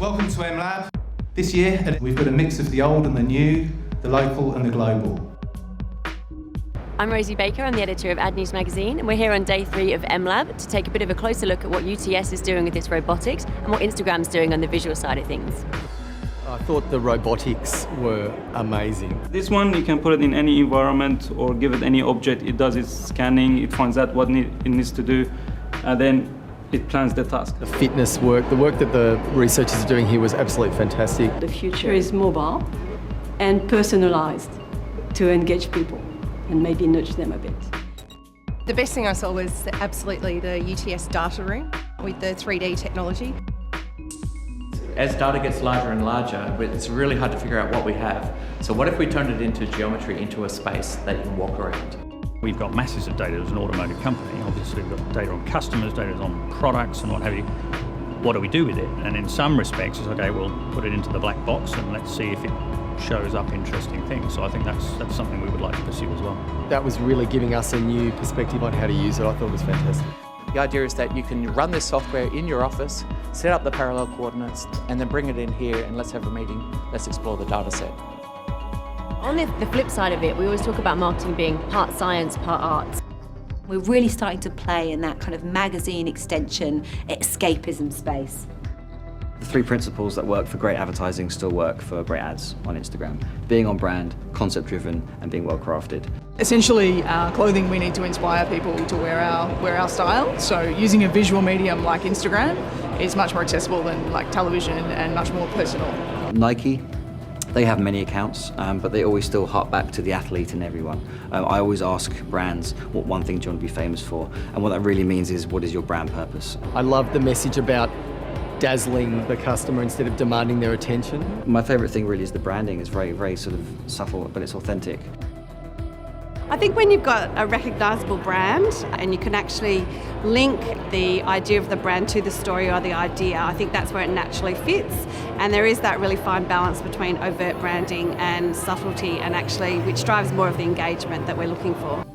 Welcome to MLab. This year we've got a mix of the old and the new, the local and the global. I'm Rosie Baker, I'm the editor of Ad News Magazine, and we're here on day 3 of MLab to take a bit of a closer look at what UTS is doing with its robotics and what Instagram's doing on the visual side of things. I thought the robotics were amazing. This one, you can put it in any environment or give it any object. It does its scanning, it finds out what it needs to do, and then it plans the task. The fitness work, the work that the researchers are doing here was absolutely fantastic. The future is mobile and personalized to engage people and maybe nudge them a bit. The best thing I saw was absolutely the UTS data room with the 3D technology. As data gets larger and larger, it's really hard to figure out what we have. So what if we turned it into geometry, into a space that you can walk around? We've got masses of data as an automotive company. Obviously, we've got data on customers, data on products and what have you. What do we do with it? And in some respects, it's okay, we'll put it into the black box and let's see if it shows up interesting things. So I think that's something we would like to pursue as well. That was really giving us a new perspective on how to use it. I thought it was fantastic. The idea is that you can run this software in your office, set up the parallel coordinates, and then bring it in here and let's have a meeting. Let's explore the data set. On the flip side of it, we always talk about marketing being part science, part art. We're really starting to play in that kind of magazine extension, escapism space. The 3 principles that work for great advertising still work for great ads on Instagram. Being on brand, concept-driven, and being well-crafted. Essentially, clothing, we need to inspire people to wear our style. So using a visual medium like Instagram is much more accessible than like television and much more personal. Nike, they have many accounts, but they always still hark back to the athlete and everyone. I always ask brands, what one thing do you want to be famous for? And what that really means is, what is your brand purpose? I love the message about dazzling the customer instead of demanding their attention. My favourite thing really is the branding. It's very, very sort of subtle, but it's authentic. I think when you've got a recognisable brand and you can actually link the idea of the brand to the story or the idea, I think that's where it naturally fits. And there is that really fine balance between overt branding and subtlety, and actually which drives more of the engagement that we're looking for.